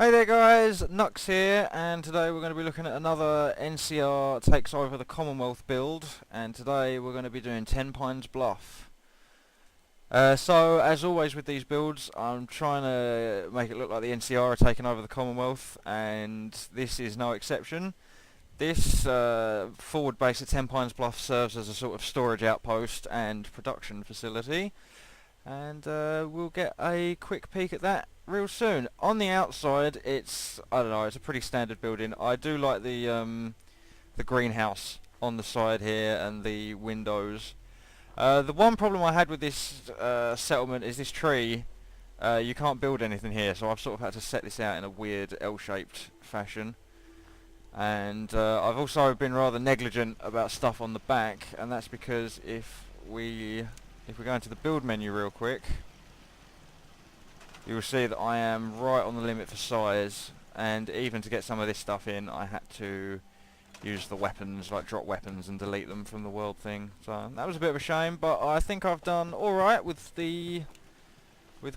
Hey there guys, Nux here, and today we're going to be looking at another NCR takes over the Commonwealth build, and today we're going to be doing Tenpines Bluff. So as always with these builds, I'm trying to make it look like the NCR are taking over the Commonwealth, and this is no exception. This forward base at Tenpines Bluff serves as a sort of storage outpost and production facility, and we'll get a quick peek at that real soon. On the outside, it's, I don't know, it's a pretty standard building. I do like the greenhouse on the side here and the windows. The one problem I had with this settlement is this tree. You can't build anything here, so I've sort of had to set this out in a weird L-shaped fashion. And I've also been rather negligent about stuff on the back, and that's because if we go into the build menu real quick, you will see that I am right on the limit for size, and even to get some of this stuff in I had to use the weapons, like drop weapons and delete them from the world thing. So that was a bit of a shame, but I think I've done alright with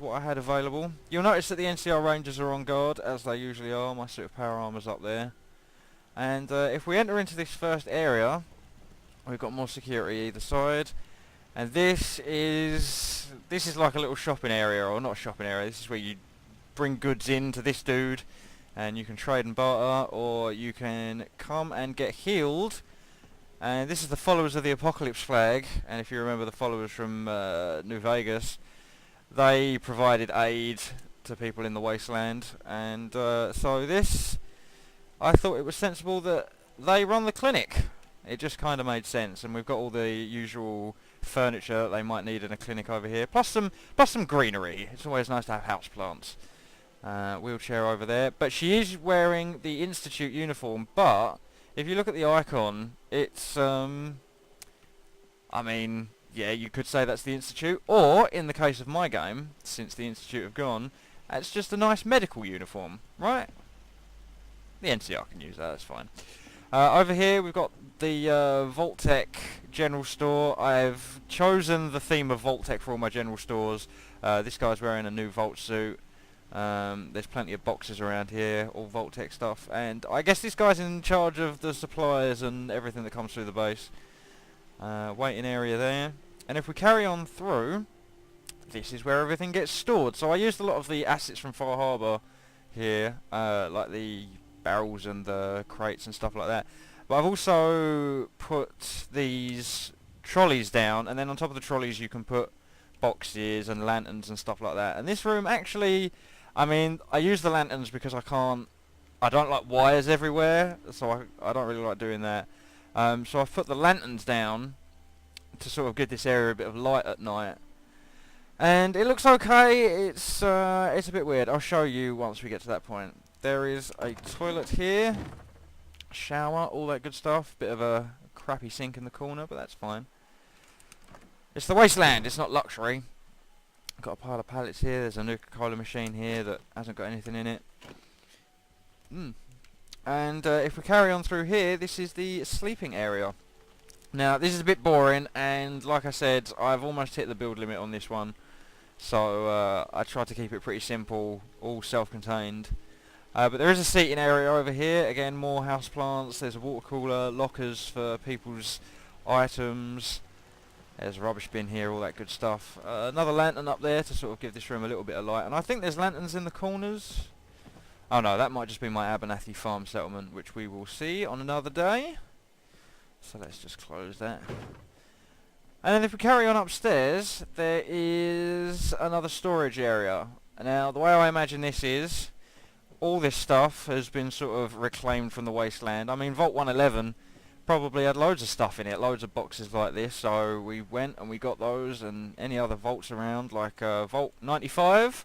what I had available. You'll notice that the NCR Rangers are on guard, as they usually are. My suit of power armour's up there. And if we enter into this first area, we've got more security either side. And this is like a little shopping area, or not a shopping area. This is where you bring goods in to this dude, and you can trade and barter, or you can come and get healed. And this is the followers of the Apocalypse flag. And if you remember the followers from New Vegas, they provided aid to people in the wasteland. And so this, I thought it was sensible that they run the clinic. It just kind of made sense, and we've got all the usual furniture that they might need in a clinic over here, plus some greenery. It's always nice to have houseplants. Wheelchair over there, but she is wearing the Institute uniform. But if you look at the icon, it's I mean, yeah, you could say that's the Institute, or in the case of my game, since the Institute have gone, it's just a nice medical uniform, right? The NCR can use that, that's fine. Over here we've got the Vault-Tec general store. I've chosen the theme of Vault-Tec for all my general stores. This guy's wearing a new Vault suit. There's plenty of boxes around here, all Vault-Tec stuff. And I guess this guy's in charge of the supplies and everything that comes through the base. Waiting area there. And if we carry on through, this is where everything gets stored. So I used a lot of the assets from Far Harbour here, like the barrels and the crates and stuff like that, but I've also put these trolleys down, and then on top of the trolleys you can put boxes and lanterns and stuff like that. And this room actually, I mean, I use the lanterns because I don't like wires everywhere, so I don't really like doing that. So I've put the lanterns down to sort of give this area a bit of light at night, and it looks okay. It's a bit weird. I'll show you once we get to that point. There is a toilet here, shower, all that good stuff. Bit of a crappy sink in the corner, but that's fine. It's the wasteland, it's not luxury. Got a pile of pallets here. There's a Nuka-Cola machine here that hasn't got anything in it. And if we carry on through here, this is the sleeping area. Now, this is a bit boring, and like I said, I've almost hit the build limit on this one. So I tried to keep it pretty simple, all self-contained. But there is a seating area over here. Again, more houseplants. There's a water cooler, lockers for people's items. There's a rubbish bin here, all that good stuff. Another lantern up there to sort of give this room a little bit of light. And I think there's lanterns in the corners. Oh no, that might just be my Abernathy farm settlement, which we will see on another day. So let's just close that. And then if we carry on upstairs, there is another storage area. Now, the way I imagine this is, all this stuff has been sort of reclaimed from the wasteland. I mean, Vault 111 probably had loads of stuff in it, loads of boxes like this, so we went and we got those, and any other vaults around, like Vault 95,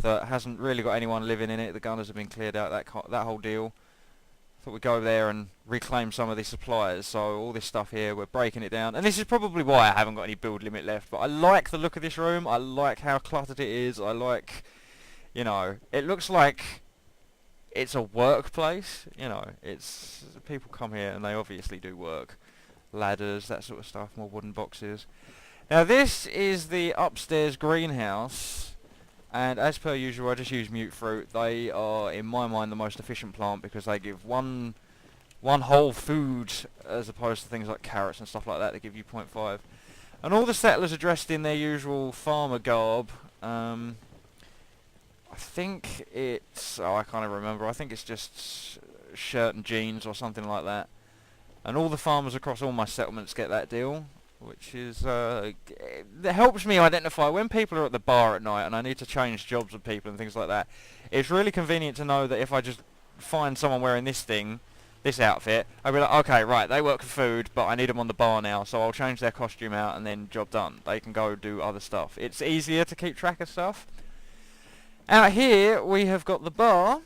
that hasn't really got anyone living in it. The gunners have been cleared out, that whole deal. Thought we'd go there and reclaim some of these supplies. So all this stuff here, we're breaking it down, and this is probably why I haven't got any build limit left, but I like the look of this room. I like how cluttered it is. I like, you know, it looks like it's a workplace. You know, it's, people come here and they obviously do work. Ladders, that sort of stuff, more wooden boxes. Now this is the upstairs greenhouse, and as per usual I just use mute fruit. They are in my mind the most efficient plant because they give one whole food as opposed to things like carrots and stuff like that. They give you 0.5. And all the settlers are dressed in their usual farmer garb. I think it's... oh, I can't even remember. I think it's just shirt and jeans or something like that. And all the farmers across all my settlements get that deal, which is... it helps me identify when people are at the bar at night and I need to change jobs with people and things like that. It's really convenient to know that if I just find someone wearing this outfit, I'll be like, okay, right, they work for food, but I need them on the bar now, so I'll change their costume out and then job done. They can go do other stuff. It's easier to keep track of stuff. Out here, we have got the bar,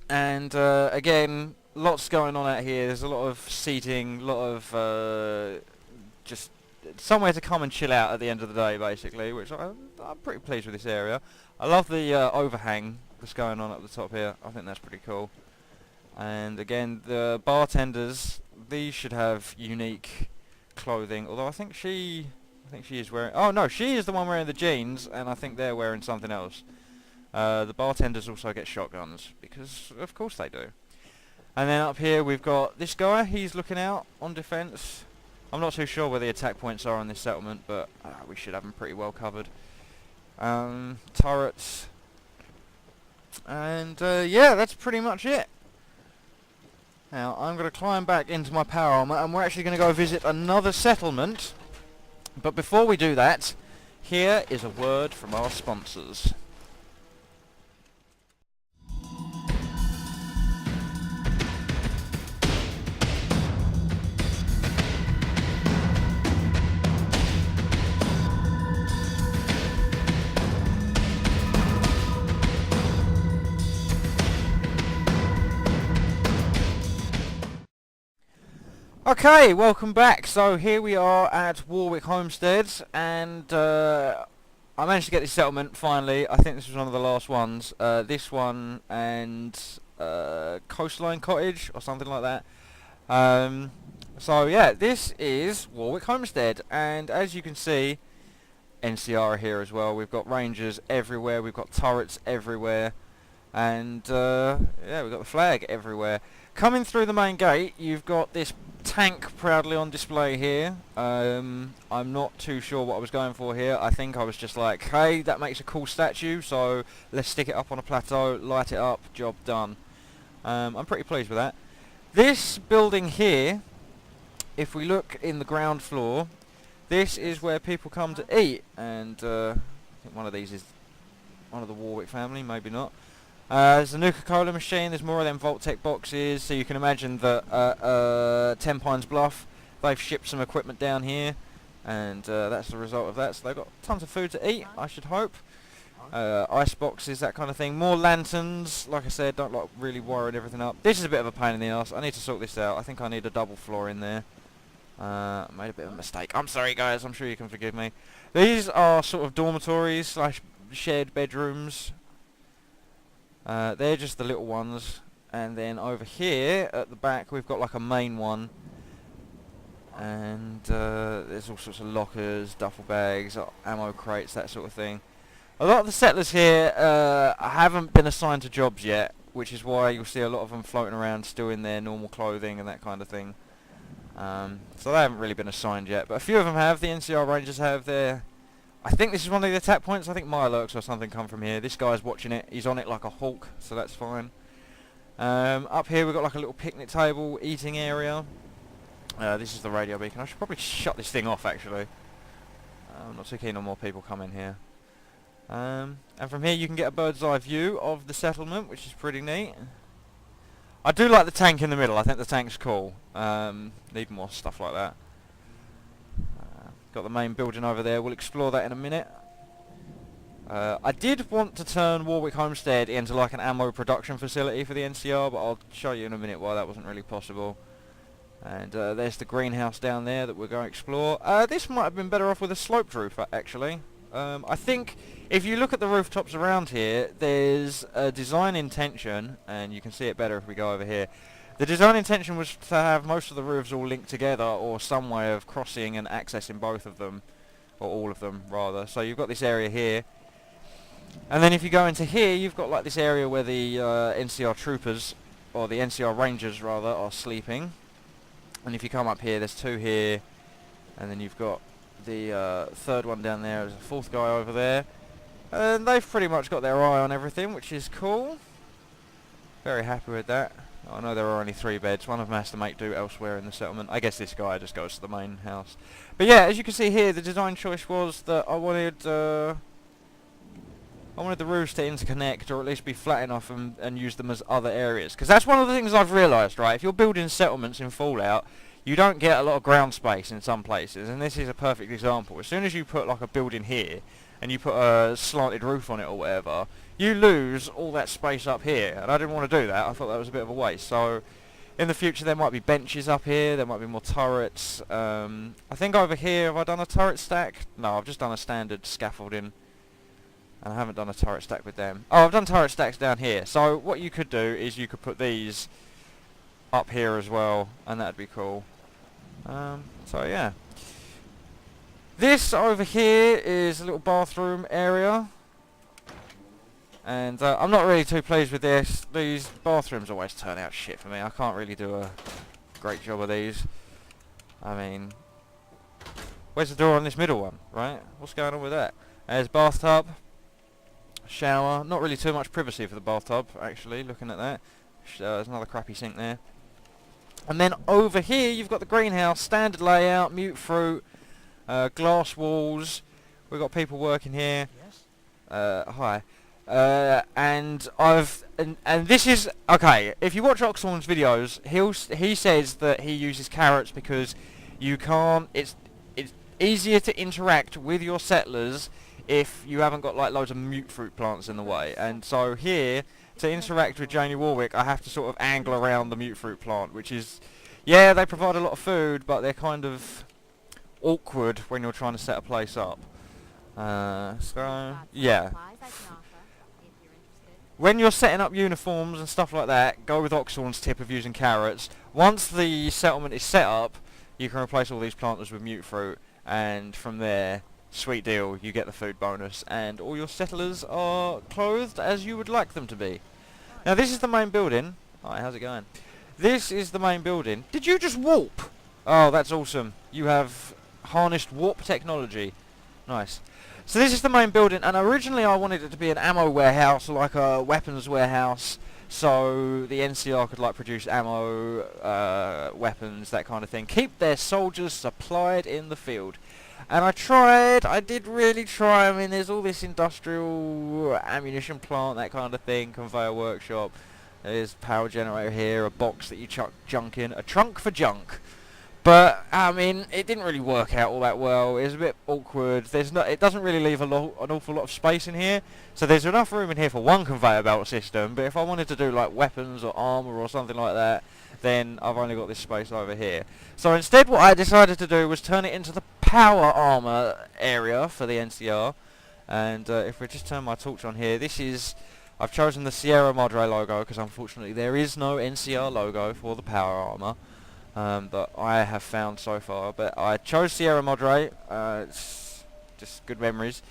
and again, lots going on out here. There's a lot of seating, a lot of just somewhere to come and chill out at the end of the day, basically, which I'm pretty pleased with this area. I love the overhang that's going on at the top here. I think that's pretty cool. And again, the bartenders, these should have unique clothing, although I think she is wearing... oh no, she is the one wearing the jeans, and I think they're wearing something else. The bartenders also get shotguns, because of course they do. And then up here we've got this guy, he's looking out on defence. I'm not too sure where the attack points are on this settlement, but we should have them pretty well covered. Turrets. And yeah, that's pretty much it. Now, I'm going to climb back into my power armor, and we're actually going to go visit another settlement. But before we do that, here is a word from our sponsors. Okay, welcome back. So here we are at Warwick Homestead, and I managed to get this settlement finally. I think this was one of the last ones. This one and Coastline Cottage or something like that. So yeah, this is Warwick Homestead, and as you can see, NCR here as well. We've got rangers everywhere. We've got turrets everywhere, and yeah, we've got the flag everywhere. Coming through the main gate, you've got this tank proudly on display here. I'm not too sure what I was going for here. I think I was just like, hey, that makes a cool statue, so let's stick it up on a plateau, light it up, job done. I'm pretty pleased with that. This building here, if we look in the ground floor, this is where people come to eat, and I think one of these is one of the Warwick family, maybe not. There's a Nuka-Cola machine, there's more of them Vault-Tec boxes, so you can imagine that Tenpines Bluff, they've shipped some equipment down here, and that's the result of that. So they've got tons of food to eat, I should hope. Ice boxes, that kind of thing. More lanterns, like I said, don't like really wiring everything up. This is a bit of a pain in the ass. I need to sort this out. I think I need a double floor in there. I made a bit of a mistake. I'm sorry guys, I'm sure you can forgive me. These are sort of dormitories slash shared bedrooms. They're just the little ones, and then over here at the back we've got like a main one, and there's all sorts of lockers, duffel bags, ammo crates, that sort of thing. A lot of the settlers here haven't been assigned to jobs yet, which is why you'll see a lot of them floating around still in their normal clothing and that kind of thing. So they haven't really been assigned yet, but a few of them have. The NCR Rangers have their... I think this is one of the attack points. I think Mirelurks or something come from here. This guy's watching it. He's on it like a hawk, so that's fine. Up here we've got like a little picnic table, eating area. This is the radio beacon. I should probably shut this thing off, actually. I'm not too keen on more people coming here. And from here you can get a bird's eye view of the settlement, which is pretty neat. I do like the tank in the middle. I think the tank's cool. Need more stuff like that. Got the main building over there. We'll explore that in a minute. I did want to turn Warwick Homestead into like an ammo production facility for the NCR, but I'll show you in a minute why that wasn't really possible. And there's the greenhouse down there that we're going to explore. This might have been better off with a sloped roof, actually. I think if you look at the rooftops around here, there's a design intention, and you can see it better if we go over here. The design intention was to have most of the roofs all linked together, or some way of crossing and accessing both of them, or all of them rather. So you've got this area here. And then if you go into here, you've got like this area where the NCR troopers, or the NCR rangers rather, are sleeping. And if you come up here, there's 2 here, and then you've got the 3rd one down there. There's a 4th guy over there. And they've pretty much got their eye on everything, which is cool. Very happy with that. I know there are only 3 beds. One of them has to make do elsewhere in the settlement. I guess this guy just goes to the main house. But yeah, as you can see here, the design choice was that I wanted the roofs to interconnect, or at least be flat enough and use them as other areas. Because that's one of the things I've realised, right? If you're building settlements in Fallout, you don't get a lot of ground space in some places, and this is a perfect example. As soon as you put like a building here, and you put a slanted roof on it or whatever, you lose all that space up here, and I didn't want to do that. I thought that was a bit of a waste. So in the future there might be benches up here, there might be more turrets. I think over here, have I done a turret stack? No, I've just done a standard scaffolding, and I haven't done a turret stack with them. Oh, I've done turret stacks down here. So what you could do is you could put these up here as well, and that'd be cool. So yeah. This over here is a little bathroom area, and I'm not really too pleased with this. These bathrooms always turn out shit for me. I can't really do a great job of these. I mean, where's the door on this middle one, right? What's going on with that? There's bathtub, shower. Not really too much privacy for the bathtub, actually, looking at that. There's another crappy sink there. And then over here you've got the greenhouse, standard layout, mute fruit, glass walls. We've got people working here. Yes. Hi. And this is okay. If you watch Oxhorn's videos, he says that he uses carrots because you can't. It's easier to interact with your settlers if you haven't got like loads of mute fruit plants in the way. And so here, to interact with Janie Warwick, I have to sort of angle around the mute fruit plant, which is, yeah, they provide a lot of food, but they're kind of awkward when you're trying to set a place up. So yeah, when you're setting up uniforms and stuff like that, go with Oxhorn's tip of using carrots. Once the settlement is set up, you can replace all these planters with mute fruit, and from there, sweet deal, you get the food bonus, and all your settlers are clothed as you would like them to be. Now this is the main building. Hi, how's it going? This is the main building. Did you just warp? Oh, that's awesome. You have harnessed warp technology. Nice. So this is the main building, and originally I wanted it to be an ammo warehouse, or like a weapons warehouse, so the NCR could like produce ammo, weapons, that kind of thing. Keep their soldiers supplied in the field. And I did really try. I mean, there's all this industrial ammunition plant, that kind of thing, conveyor workshop. There's power generator here, a box that you chuck junk in, a trunk for junk. But I mean, it didn't really work out all that well. It was a bit awkward. It doesn't really leave an awful lot of space in here. So there's enough room in here for one conveyor belt system. But if I wanted to do like weapons or armour or something like that, then I've only got this space over here. So instead, what I decided to do was turn it into the power armour area for the NCR. And if we just turn my torch on here, I've chosen the Sierra Madre logo because unfortunately there is no NCR logo for the power armour that I have found so far. But I chose Sierra Madre. It's just good memories.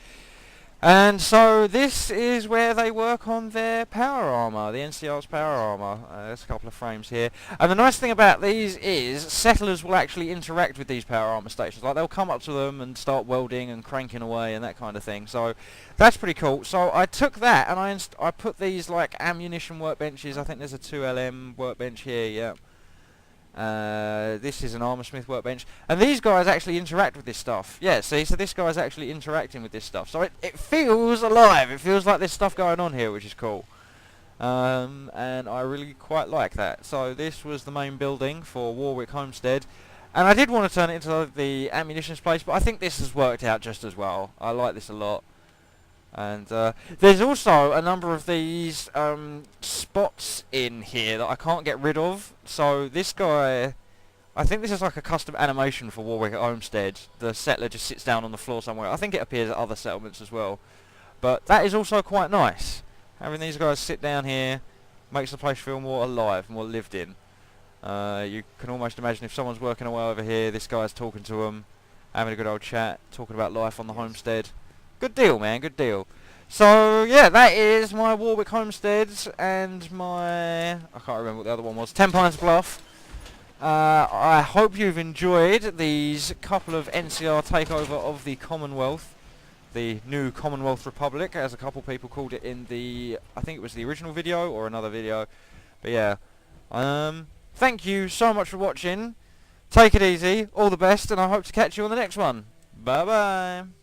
And so this is where they work on their power armour, the NCR's power armour. There's a couple of frames here. And the nice thing about these is settlers will actually interact with these power armour stations. Like they'll come up to them and start welding and cranking away and that kind of thing. So that's pretty cool. So I took that and I put these like ammunition workbenches. I think there's a 2LM workbench here, yeah. This is an armoursmith workbench, and these guys actually interact with this stuff. Yeah, see, so this guy's actually interacting with this stuff, so it feels alive. It feels like there's stuff going on here, which is cool. And I really quite like that. So this was the main building for Warwick Homestead, and I did want to turn it into the ammunition place, but I think this has worked out just as well. I like this a lot. And there's also a number of these spots in here that I can't get rid of. So this guy, I think this is like a custom animation for Warwick Homestead. The settler just sits down on the floor somewhere. I think it appears at other settlements as well. But that is also quite nice. Having these guys sit down here makes the place feel more alive, more lived in. You can almost imagine if someone's working away over here, this guy's talking to them, having a good old chat, talking about life on the homestead. Good deal, man, good deal. So yeah, that is my Warwick Homestead and my, I can't remember what the other one was, Tenpines Bluff. I hope you've enjoyed these couple of NCR takeover of the Commonwealth, the new Commonwealth Republic, as a couple people called it in the, I think it was the original video or another video. But yeah, thank you so much for watching. Take it easy, all the best, and I hope to catch you on the next one. Bye bye.